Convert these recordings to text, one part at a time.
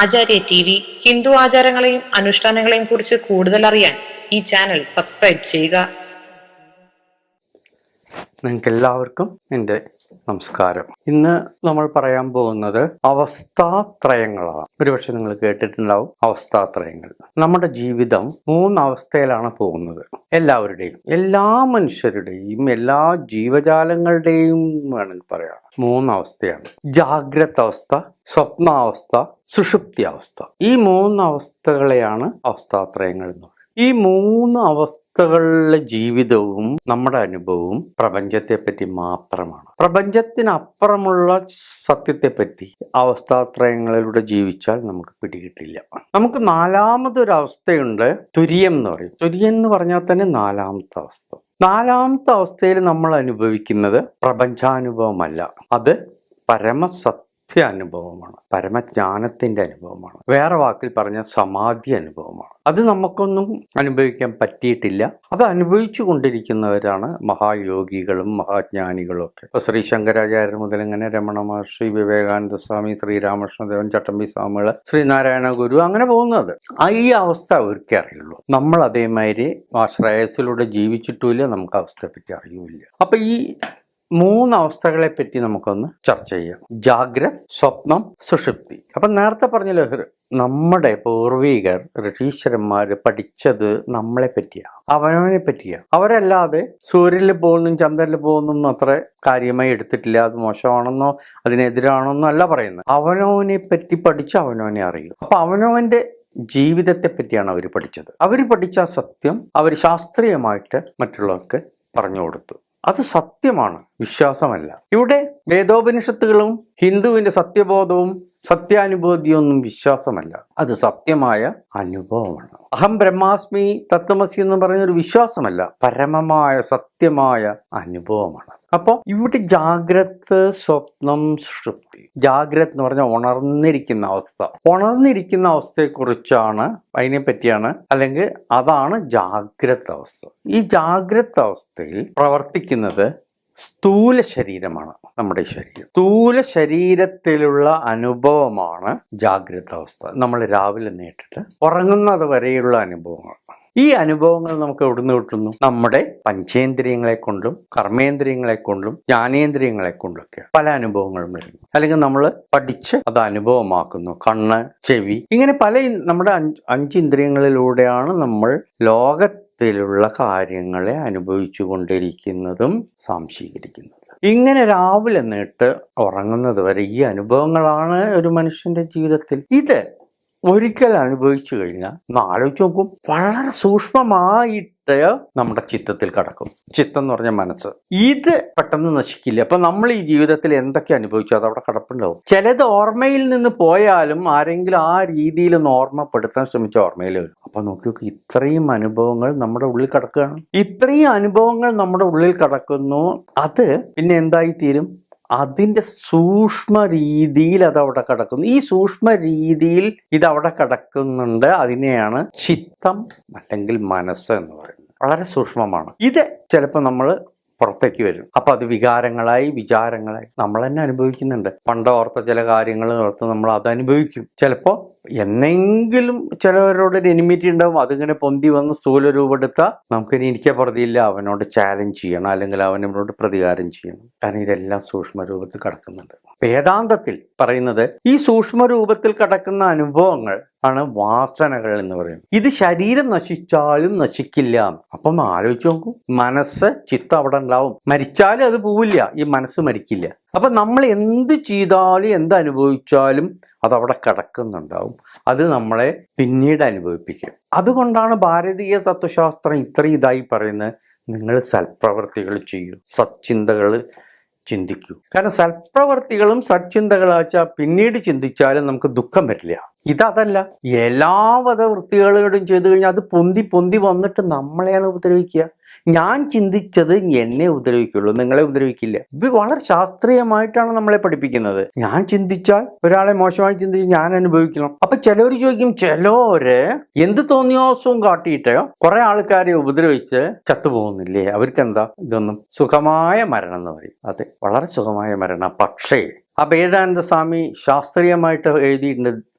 ആചാര്യ TV Hindu ആചാരങ്ങളെയും അനുഷ്ഠാനങ്ങളെയും കുറിച്ച് കൂടുതൽ അറിയാൻ ഈ ചാനൽ സബ്സ്ക്രൈബ് ചെയ്യുക. നിങ്ങൾക്ക് എല്ലാവർക്കും എൻ്റെ നമസ്കാരം. ഇന്ന് നമ്മൾ പറയാൻ പോകുന്നത് അവസ്ഥാത്രയങ്ങളാണ്. ഒരുപക്ഷെ നിങ്ങൾ കേട്ടിട്ടുണ്ടാവും അവസ്ഥാത്രയങ്ങൾ. നമ്മുടെ ജീവിതം 3 അവസ്ഥയിലാണ് പോകുന്നത്. എല്ലാവരുടെയും, എല്ലാ മനുഷ്യരുടെയും, എല്ലാ ജീവജാലങ്ങളുടെയും വേണമെങ്കിൽ പറയാം 3 അവസ്ഥയാണ്. ജാഗ്രത അവസ്ഥ, സ്വപ്നാവസ്ഥ, സുഷുപ്തി അവസ്ഥ. ഈ 3 അവസ്ഥകളെയാണ് അവസ്ഥാത്രയങ്ങൾ എന്ന് പറയുന്നത്. ഈ 3 അവസ്ഥകളിലെ ജീവിതവും നമ്മുടെ അനുഭവവും പ്രപഞ്ചത്തെപ്പറ്റി മാത്രമാണ്. പ്രപഞ്ചത്തിനപ്പുറമുള്ള സത്യത്തെപ്പറ്റി അവസ്ഥാത്രയങ്ങളിലൂടെ ജീവിച്ചാൽ നമുക്ക് പിടികിട്ടില്ല. നമുക്ക് 4മതൊരു അവസ്ഥയുണ്ട്, തുര്യം എന്ന് പറയും. തുര്യം എന്ന് പറഞ്ഞാൽ തന്നെ 4മത്തെ അവസ്ഥ. 4മത്തെ അവസ്ഥയിൽ നമ്മൾ അനുഭവിക്കുന്നത് പ്രപഞ്ചാനുഭവമല്ല, അത് പരമസത്യ അനുഭവമാണ്, പരമജ്ഞാനത്തിന്റെ അനുഭവമാണ്. വേറെ വാക്കിൽ പറഞ്ഞ സമാധി അനുഭവമാണ്. അത് നമുക്കൊന്നും അനുഭവിക്കാൻ പറ്റിയിട്ടില്ല. അത് അനുഭവിച്ചു കൊണ്ടിരിക്കുന്നവരാണ് മഹായോഗികളും മഹാജ്ഞാനികളും ഒക്കെ. ഇപ്പൊ ശ്രീ ശങ്കരാചാര്യർ മുതൽ ഇങ്ങനെ രമണ മഹർഷി, വിവേകാനന്ദ സ്വാമി, ശ്രീരാമകൃഷ്ണദേവൻ, ചട്ടമ്പി സ്വാമികള്, ശ്രീനാരായണ ഗുരു, അങ്ങനെ പോകുന്നത്. ഈ അവസ്ഥ അവർക്കേ അറിയുള്ളൂ. നമ്മൾ അതേമാതിരി ആ ശ്രേയസ്സിലൂടെ ജീവിച്ചിട്ടുമില്ല, നമുക്ക് അവസ്ഥയെ പറ്റി അറിയൂല. അപ്പൊ ഈ 3 അവസ്ഥകളെ പറ്റി നമുക്കൊന്ന് ചർച്ച ചെയ്യാം. ജാഗ്രത, സ്വപ്നം, സുഷുപ്തി. അപ്പൊ നേരത്തെ പറഞ്ഞല്ലോ, നമ്മുടെ പൂർവികർ ഋഷീശ്വരന്മാര് പഠിച്ചത് നമ്മളെ പറ്റിയാണ്, അവനവനെ പറ്റിയാണ്. അവരല്ലാതെ സൂര്യനിൽ പോകുന്നതും ചന്ദ്രനിൽ പോകുന്നതും അത്ര കാര്യമായി എടുത്തിട്ടില്ല. അത് മോശമാണെന്നോ അതിനെതിരാണെന്നോ അല്ല പറയുന്നത്. അവനവനെ പറ്റി പഠിച്ച് അവനവനെ അറിയും. അപ്പൊ അവനവന്റെ ജീവിതത്തെ പറ്റിയാണ് അവർ പഠിച്ചത്. അവർ പഠിച്ച സത്യം അവർ ശാസ്ത്രീയമായിട്ട് മറ്റുള്ളവർക്ക് പറഞ്ഞു കൊടുത്തു. അത് സത്യമാണ്, വിശ്വാസമല്ല. ഇവിടെ വേദോപനിഷത്തുകളും ഹിന്ദുവിന്റെ സത്യബോധവും സത്യാനുഭൂതിയൊന്നും വിശ്വാസമല്ല, അത് സത്യമായ അനുഭവമാണ്. അഹം ബ്രഹ്മാസ്മി തത്വമസി എന്ന് പറഞ്ഞൊരു വിശ്വാസമല്ല, പരമമായ സത്യമായ അനുഭവമാണ്. അപ്പോൾ ഇവിടെ ജാഗ്രത, സ്വപ്നം, സുഷുപ്തി. ജാഗ്രത എന്ന് പറഞ്ഞാൽ ഉണർന്നിരിക്കുന്ന അവസ്ഥ. ഉണർന്നിരിക്കുന്ന അവസ്ഥയെക്കുറിച്ചാണ്, അതിനെ പറ്റിയാണ്, അല്ലെങ്കിൽ അതാണ് ജാഗ്രത അവസ്ഥ. ഈ ജാഗ്രത അവസ്ഥയിൽ പ്രവർത്തിക്കുന്നത് സ്ഥൂല ശരീരമാണ്. നമ്മുടെ ശരീരം, സ്ഥൂല ശരീരത്തിലുള്ള അനുഭവമാണ് ജാഗ്രത അവസ്ഥ. നമ്മൾ രാവിലെ നേരിട്ട് ഉറങ്ങുന്നത് വരെയുള്ള അനുഭവങ്ങൾ. ഈ അനുഭവങ്ങൾ നമുക്ക് എവിടുന്ന് കിട്ടുന്നു? നമ്മുടെ പഞ്ചേന്ദ്രിയങ്ങളെ കൊണ്ടും കർമ്മേന്ദ്രിയങ്ങളെ കൊണ്ടും ജ്ഞാനേന്ദ്രിയങ്ങളെ കൊണ്ടൊക്കെ പല അനുഭവങ്ങളും വരുന്നു. അല്ലെങ്കിൽ നമ്മൾ പഠിച്ച് അത് അനുഭവമാക്കുന്നു. കണ്ണ്, ചെവി, ഇങ്ങനെ പല നമ്മുടെ 5 ഇന്ദ്രിയങ്ങളിലൂടെയാണ് നമ്മൾ ലോകത്തിലുള്ള കാര്യങ്ങളെ അനുഭവിച്ചു കൊണ്ടിരിക്കുന്നതും സാംശീകരിക്കുന്നതും. ഇങ്ങനെ രാവിലെ നേട്ട് ഉറങ്ങുന്നത് വരെ ഈ അനുഭവങ്ങളാണ് ഒരു മനുഷ്യന്റെ ജീവിതത്തിൽ. ഇത് ഒരിക്കൽ അനുഭവിച്ചു കഴിഞ്ഞാൽ ആലോചിച്ച് നോക്കും, വളരെ സൂക്ഷ്മമായിട്ട് നമ്മുടെ ചിത്തത്തിൽ കടക്കും. ചിത്തം എന്ന് പറഞ്ഞ മനസ്സ്. ഇത് പെട്ടെന്ന് നശിക്കില്ല. അപ്പൊ നമ്മൾ ഈ ജീവിതത്തിൽ എന്തൊക്കെ അനുഭവിച്ചു അത് അവിടെ കിടപ്പുണ്ടാവും. ചിലത് ഓർമ്മയിൽ നിന്ന് പോയാലും ആരെങ്കിലും ആ രീതിയിൽ ഒന്ന് ഓർമ്മപ്പെടുത്താൻ ശ്രമിച്ച ഓർമ്മയിൽ വരും. അപ്പൊ നോക്കി, ഇത്രയും അനുഭവങ്ങൾ നമ്മുടെ ഉള്ളിൽ കിടക്കുകയാണ്. ഇത്രയും അനുഭവങ്ങൾ നമ്മുടെ ഉള്ളിൽ കിടക്കുന്നു. അത് പിന്നെ എന്തായി തീരും? അതിൻ്റെ സൂക്ഷ്മ രീതിയിൽ അതവിടെ കിടക്കുന്നു. ഈ സൂക്ഷ്മ രീതിയിൽ ഇതവിടെ കിടക്കുന്നുണ്ട്. അതിനെയാണ് ചിത്തം അല്ലെങ്കിൽ മനസ്സ് എന്ന് പറയുന്നത്. വളരെ സൂക്ഷ്മമാണ്. ഇത് ചിലപ്പോൾ നമ്മൾ പുറത്തേക്ക് വരും. അപ്പൊ അത് വികാരങ്ങളായി, വിചാരങ്ങളായി നമ്മൾ തന്നെ അനുഭവിക്കുന്നുണ്ട്. പണ്ട് ഓർത്ത ചില കാര്യങ്ങൾ ഓർത്ത് നമ്മൾ അത് അനുഭവിക്കും. ചിലപ്പോൾ എന്നെങ്കിലും ചിലവരോടൊരു എനിമിറ്റി ഉണ്ടാവും. അതിങ്ങനെ പൊന്തി വന്ന് സ്ഥൂല രൂപമെടുത്താൽ നമുക്കിനി എനിക്ക് പ്രതിയില്ല, അവനോട് ചാലഞ്ച് ചെയ്യണം, അല്ലെങ്കിൽ അവനോട് പ്രതികാരം ചെയ്യണം. കാരണം ഇതെല്ലാം സൂക്ഷ്മ രൂപത്തിൽ കിടക്കുന്നുണ്ട്. വേദാന്തത്തിൽ പറയുന്നത് ഈ സൂക്ഷ്മ രൂപത്തിൽ കിടക്കുന്ന അനുഭവങ്ങൾ ആണ് വാസനകൾ എന്ന് പറയുന്നത്. ഇത് ശരീരം നശിച്ചാലും നശിക്കില്ല. അപ്പം ആലോചിച്ച് നോക്കും, മനസ്സ്, ചിത്തം അവിടെ ഉണ്ടാവും. മരിച്ചാലും അത് പോവില്ല, ഈ മനസ്സ് മരിക്കില്ല. അപ്പൊ നമ്മൾ എന്ത് ചെയ്താലും എന്ത് അനുഭവിച്ചാലും അതവിടെ കിടക്കുന്നുണ്ടാവും. അത് നമ്മളെ പിന്നീട് അനുഭവിപ്പിക്കും. അതുകൊണ്ടാണ് ഭാരതീയ തത്വശാസ്ത്രം ഇത്രയും ഇതായി പറയുന്നത്, നിങ്ങൾ സൽപ്രവർത്തികൾ ചെയ്യൂ, സച്ചിന്തകൾ ചിന്തിക്കൂ. കാരണം സൽപ്രവർത്തികളും സച്ചിന്തകളാച്ചാൽ പിന്നീട് ചിന്തിച്ചാലും നമുക്ക് ദുഃഖം വരില്ല. ഇതല്ല, എല്ലാവിധ വൃത്തികളോടും ചെയ്തു കഴിഞ്ഞാൽ അത് പൊന്തി പൊന്തി വന്നിട്ട് നമ്മളെയാണ് ഉപദ്രവിക്കുക. ഞാൻ ചിന്തിച്ചത് എന്നെ ഉപദ്രവിക്കുള്ളൂ, നിങ്ങളെ ഉപദ്രവിക്കില്ല. ഇത് വളരെ ശാസ്ത്രീയമായിട്ടാണ് നമ്മളെ പഠിപ്പിക്കുന്നത്. ഞാൻ ചിന്തിച്ചാൽ, ഒരാളെ മോശമായി ചിന്തിച്ച് ഞാൻ അനുഭവിക്കണം. അപ്പൊ ചിലവർ ചോദിക്കും, ചിലവര് എന്ത് തോന്നിയോസവും കാട്ടിയിട്ട് കുറെ ആൾക്കാരെ ഉപദ്രവിച്ച് ചത്തുപോകുന്നില്ലേ? അവർക്ക് എന്താ ഇതൊന്നും സുഖമായ മരണം എന്ന് പറയും. അതെ, വളരെ സുഖമായ മരണം. പക്ഷേ അഭേദാനന്ദ സ്വാമി ശാസ്ത്രീയമായിട്ട് എഴുതിയിട്ടുണ്ട്,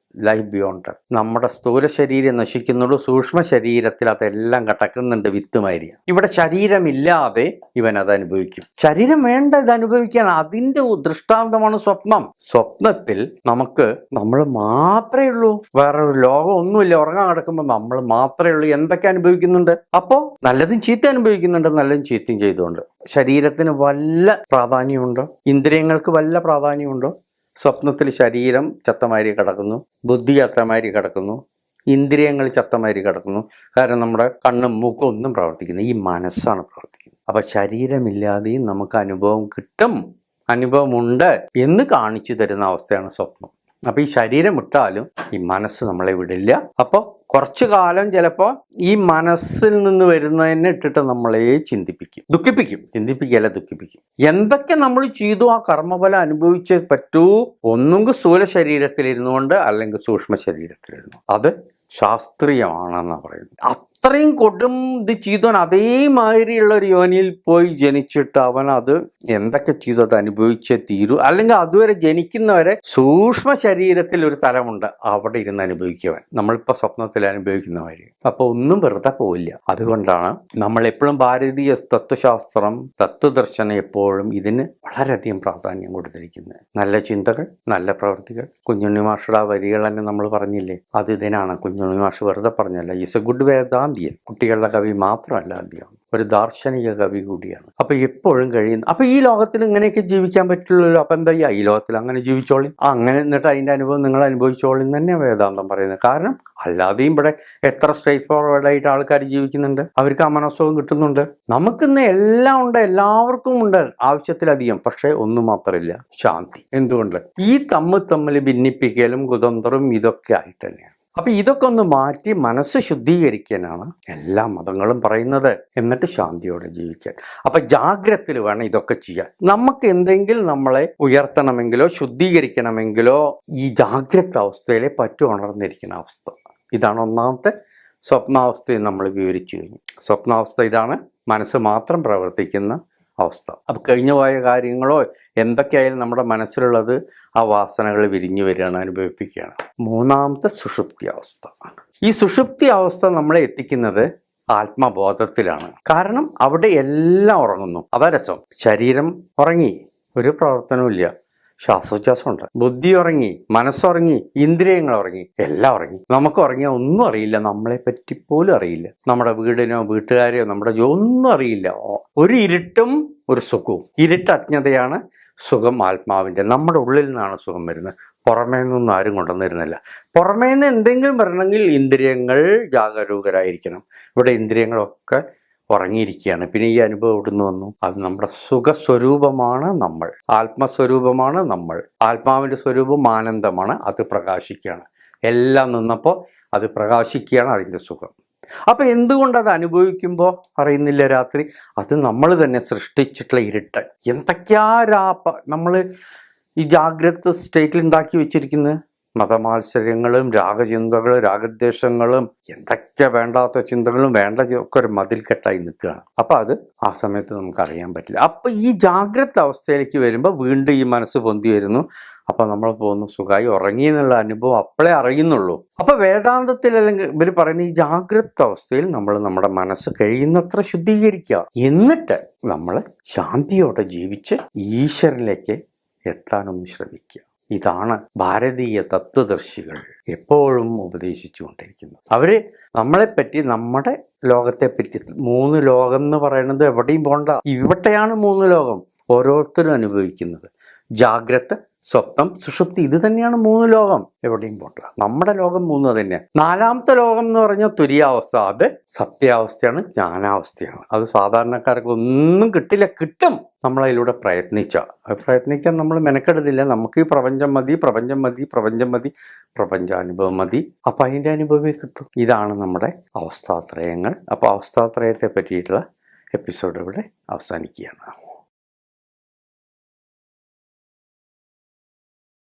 ലൈഫ് ബിയോണ്ട്. നമ്മുടെ സ്ഥൂല ശരീരം നശിക്കുന്നുള്ളൂ, സൂക്ഷ്മ ശരീരത്തിൽ അതെല്ലാം കിടക്കുന്നുണ്ട് വിത്തുമാതിരി. ഇവിടെ ശരീരമില്ലാതെ ഇവൻ അത് അനുഭവിക്കും. ശരീരം വേണ്ട ഇത് അനുഭവിക്കാൻ. അതിന്റെ ദൃഷ്ടാന്തമാണ് സ്വപ്നം. സ്വപ്നത്തിൽ നമ്മൾ മാത്രമേ ഉള്ളൂ, വേറെ ഒരു ലോകം ഒന്നുമില്ല. ഉറങ്ങാൻ കിടക്കുമ്പോൾ നമ്മൾ മാത്രമേ ഉള്ളൂ. എന്തൊക്കെ അനുഭവിക്കുന്നുണ്ട്? അപ്പോൾ നല്ലതും ചീത്ത അനുഭവിക്കുന്നുണ്ട്. നല്ലതും ചീത്തയും ചെയ്തുകൊണ്ട് ശരീരത്തിന് വല്ല പ്രാധാന്യമുണ്ടോ? ഇന്ദ്രിയങ്ങൾക്ക് വല്ല പ്രാധാന്യമുണ്ടോ? സ്വപ്നത്തിൽ ശരീരം ചത്തമാരി കിടക്കുന്നു, ബുദ്ധി ചത്തമാരി കിടക്കുന്നു, ഇന്ദ്രിയങ്ങൾ ചത്തമാരി കിടക്കുന്നു. കാരണം നമ്മുടെ കണ്ണും മൂക്കും ഒന്നും പ്രവർത്തിക്കുന്നത്, ഈ മനസ്സാണ് പ്രവർത്തിക്കുന്നത്. അപ്പൊ ശരീരമില്ലാതെയും നമുക്ക് അനുഭവം കിട്ടും, അനുഭവമുണ്ട് എന്ന് കാണിച്ചു തരുന്ന അവസ്ഥയാണ് സ്വപ്നം. അപ്പൊ ഈ ശരീരം വിട്ടാലും ഈ മനസ്സ് നമ്മളെ വിടില്ല. അപ്പോൾ കുറച്ചു കാലം ചിലപ്പോൾ ഈ മനസ്സിൽ നിന്ന് വരുന്നതിനെ ഇട്ടിട്ട് നമ്മളെ ദുഃഖിപ്പിക്കും. ദുഃഖിപ്പിക്കും. എന്തൊക്കെ നമ്മൾ ചെയ്തു ആ കർമ്മഫലം അനുഭവിച്ചേ പറ്റൂ. ഒന്നുകിൽ സ്ഥൂല ശരീരത്തിലിരുന്നു കൊണ്ട്, അല്ലെങ്കിൽ സൂക്ഷ്മ ശരീരത്തിലിരുന്നു. അത് ശാസ്ത്രീയമാണെന്നാണ് പറയുന്നത്. അത്രയും കൊടും ഇത് ചെയ്തവൻ അതേമാതിരിയുള്ള ഒരു യോനിയിൽ പോയി ജനിച്ചിട്ട് അവൻ അത് എന്തൊക്കെ ചെയ്തു അത് അനുഭവിച്ചേ തീരൂ. അല്ലെങ്കിൽ അതുവരെ ജനിക്കുന്നവരെ സൂക്ഷ്മ ശരീരത്തിൽ ഒരു തലമുണ്ട്, അവിടെ ഇരുന്ന് അനുഭവിക്കവൻ. നമ്മളിപ്പോൾ സ്വപ്നത്തിൽ അനുഭവിക്കുന്നവര്. അപ്പോൾ ഒന്നും വെറുതെ പോവില്ല. അതുകൊണ്ടാണ് നമ്മൾ എപ്പോഴും ഭാരതീയ തത്വശാസ്ത്രം, തത്വദർശനം എപ്പോഴും ഇതിന് വളരെയധികം പ്രാധാന്യം കൊടുത്തിരിക്കുന്നത്. നല്ല ചിന്തകൾ, നല്ല പ്രവൃത്തികൾ. കുഞ്ഞുണ്ണി മാഷുടെ ആ വരികൾ തന്നെ നമ്മൾ പറഞ്ഞില്ലേ, അത് ഇതിനാണ്. കുഞ്ഞുണ്ണി മാഷ് വെറുതെ പറഞ്ഞല്ല. ഈസ് എ ഗുഡ് വേദാന്തിയൻ. കുട്ടികളുടെ കവി മാത്രമല്ല, അദ്ദേഹം ഒരു ദാർശനിക കവി കൂടിയാണ്. അപ്പൊ എപ്പോഴും കഴിയുന്നു. അപ്പൊ ഈ ലോകത്തിൽ ഇങ്ങനെയൊക്കെ ജീവിക്കാൻ പറ്റുള്ളൂ. അപ്പൊ എന്താ ഈ ലോകത്തിൽ അങ്ങനെ ജീവിച്ചോളി, അങ്ങനെ എന്നിട്ട് അതിന്റെ അനുഭവം നിങ്ങൾ അനുഭവിച്ചോളി തന്നെ വേദാന്തം പറയുന്നത്. കാരണം അല്ലാതെയും ഇവിടെ എത്ര സ്ട്രേറ്റ് ഫോർവേഡ് ആയിട്ട് ആൾക്കാർ ജീവിക്കുന്നുണ്ട്, അവർക്ക് ആ മനസ്സുഖം കിട്ടുന്നുണ്ട്. നമുക്കിന്ന് എല്ലാം ഉണ്ട്, എല്ലാവർക്കും ഉണ്ട് ആവശ്യത്തിലധികം. പക്ഷെ ഒന്നും മാത്രമില്ല, ശാന്തി. എന്തുകൊണ്ട്? ഈ തമ്മിൽ ഭിന്നിപ്പിക്കലും കുതന്ത്രവും ഇതൊക്കെ ആയിട്ട് തന്നെയാണ്. അപ്പൊ ഇതൊക്കെ ഒന്ന് മാറ്റി മനസ്സ് ശുദ്ധീകരിക്കാനാണ് എല്ലാ മതങ്ങളും പറയുന്നത്. എന്നിട്ട് ശാന്തിയോടെ ജീവിക്കാൻ. അപ്പൊ ജാഗ്രതയിൽ വേണം ഇതൊക്കെ ചെയ്യാൻ. നമുക്ക് എന്തെങ്കിലും നമ്മളെ ഉയർത്തണമെങ്കിലോ ശുദ്ധീകരിക്കണമെങ്കിലോ ഈ ജാഗ്രത അവസ്ഥയിലെ ഉണർന്നിരിക്കുന്ന അവസ്ഥ. ഇതാണ് ഒന്നാമത്തെ സ്വപ്നാവസ്ഥയിൽ നമ്മൾ വിവരിച്ചു കഴിഞ്ഞു. സ്വപ്നാവസ്ഥ ഇതാണ്, മനസ്സ് മാത്രം പ്രവർത്തിക്കുന്ന അവസ്ഥ. അപ്പം കഴിഞ്ഞു പോയ കാര്യങ്ങളോ എന്തൊക്കെയായാലും നമ്മുടെ മനസ്സിലുള്ളത് ആ വാസനകൾ വിരിഞ്ഞു വരികയാണ്, അനുഭവിപ്പിക്കുകയാണ്. മൂന്നാമത്തെ സുഷുപ്തി അവസ്ഥ. ഈ സുഷുപ്തി അവസ്ഥ നമ്മളെ എത്തിക്കുന്നത് ആത്മബോധത്തിലാണ്. കാരണം അവിടെ എല്ലാം ഉറങ്ങുന്നു. അതാ രസം. ശരീരം ഉറങ്ങി, ഒരു പ്രവർത്തനവും ഇല്ല. ശ്വാസോച്ഛ്വാസമുണ്ട്. ബുദ്ധി ഉറങ്ങി, മനസ്സുറങ്ങി, ഇന്ദ്രിയങ്ങൾ ഉറങ്ങി, എല്ലാം ഉറങ്ങി. നമുക്ക് ഉറങ്ങിയാൽ ഒന്നും അറിയില്ല, നമ്മളെ പറ്റി പോലും അറിയില്ല. നമ്മുടെ വീടിനോ വീട്ടുകാരെയോ നമ്മുടെ ഒന്നും അറിയില്ല. ഒരു ഇരുട്ടും ഒരു സുഖവും. ഇരുട്ട് അജ്ഞതയാണ്, സുഖം ആത്മാവിൻ്റെ. നമ്മുടെ ഉള്ളിൽ നിന്നാണ് സുഖം വരുന്നത്. പുറമേ നിന്നൊന്നും ആരും കൊണ്ടുവന്നിരുന്നില്ല. പുറമേ നിന്ന് എന്തെങ്കിലും വരണമെങ്കിൽ ഇന്ദ്രിയങ്ങൾ ജാഗരൂകരായിരിക്കണം. ഇവിടെ ഇന്ദ്രിയങ്ങളൊക്കെ ഉറങ്ങിയിരിക്കുകയാണ്. പിന്നെ ഈ അനുഭവം ഇവിടുന്ന് വന്നു. അത് നമ്മുടെ സുഖസ്വരൂപമാണ് നമ്മൾ, ആത്മസ്വരൂപമാണ് നമ്മൾ. ആത്മാവിൻ്റെ സ്വരൂപം ആനന്ദമാണ്, അത് പ്രകാശിക്കുകയാണ്. എല്ലാം നിന്നപ്പോൾ അത് പ്രകാശിക്കുകയാണ്, അതിൻ്റെ സുഖം. അപ്പം എന്തുകൊണ്ടത് അനുഭവിക്കുമ്പോൾ അറിയുന്നില്ല രാത്രി? അത് നമ്മൾ തന്നെ സൃഷ്ടിച്ചിട്ടുള്ള ഇരുട്ട്. എന്തൊക്കെയാ നമ്മൾ ഈ ജാഗ്രത സ്റ്റേറ്റിൽ ഉണ്ടാക്കി വെച്ചിരിക്കുന്നത്? മതമാത്സര്യങ്ങളും രാഗചിന്തകളും രാഗദ്വേഷങ്ങളും എന്തൊക്കെ വേണ്ടാത്ത ചിന്തകളും വേണ്ട ഒക്കെ ഒരു മതിൽക്കെട്ടായി നിൽക്കുകയാണ്. അപ്പം അത് ആ സമയത്ത് നമുക്ക് അറിയാൻ പറ്റില്ല. അപ്പം ഈ ജാഗ്രത അവസ്ഥയിലേക്ക് വരുമ്പോൾ വീണ്ടും ഈ മനസ്സ് പൊന്തി വരുന്നു. അപ്പം നമ്മൾ പോകുന്നു സുഖമായി ഉറങ്ങി എന്നുള്ള അനുഭവം അപ്പോഴേ അറിയുന്നുള്ളൂ. അപ്പം വേദാന്തത്തിൽ അല്ലെങ്കിൽ ഇവർ പറയുന്ന ഈ ജാഗ്രത അവസ്ഥയിൽ നമ്മൾ നമ്മുടെ മനസ്സ് കഴിയുന്നത്ര ശുദ്ധീകരിക്കുക. എന്നിട്ട് നമ്മൾ ശാന്തിയോടെ ജീവിച്ച് ഈശ്വരനിലേക്ക് എത്താനൊന്ന് ശ്രമിക്കുക. ഇതാണ് ഭാരതീയ തത്വദർശികൾ എപ്പോഴും ഉപദേശിച്ചു കൊണ്ടിരിക്കുന്നത്. അവര് നമ്മളെപ്പറ്റി, നമ്മുടെ ലോകത്തെപ്പറ്റി, 3 ലോകം എന്ന് പറയുന്നത് എവിടെയും പോകണ്ട, ഇവിടെയാണ് 3 ലോകം ഓരോരുത്തരും അനുഭവിക്കുന്നത്. ജാഗ്രത, സ്വപ്നം, സുഷുപ്തി, ഇത് തന്നെയാണ് 3 ലോകം. എവിടെയും പോകണ്ട. നമ്മുടെ ലോകം 3 തന്നെയാണ്. 4ാമത്തെ ലോകം എന്ന് പറഞ്ഞാൽ തുര്യാവസ്ഥ. അത് സത്യാവസ്ഥയാണ്, ജ്ഞാനാവസ്ഥയാണ്. അത് സാധാരണക്കാർക്ക് ഒന്നും കിട്ടില്ല. കിട്ടും നമ്മളതിലൂടെ പ്രയത്നിക്കാൻ നമ്മൾ മെനക്കെടുന്നില്ല. നമുക്ക് ഈ പ്രപഞ്ചം മതി, പ്രപഞ്ചാനുഭവം മതി. അപ്പം അതിൻ്റെ അനുഭവമേ കിട്ടും. ഇതാണ് നമ്മുടെ അവസ്ഥാത്രയങ്ങൾ. അപ്പോൾ അവസ്ഥാത്രയത്തെ പറ്റിയിട്ടുള്ള എപ്പിസോഡ് ഇവിടെ അവസാനിക്കുകയാണ്.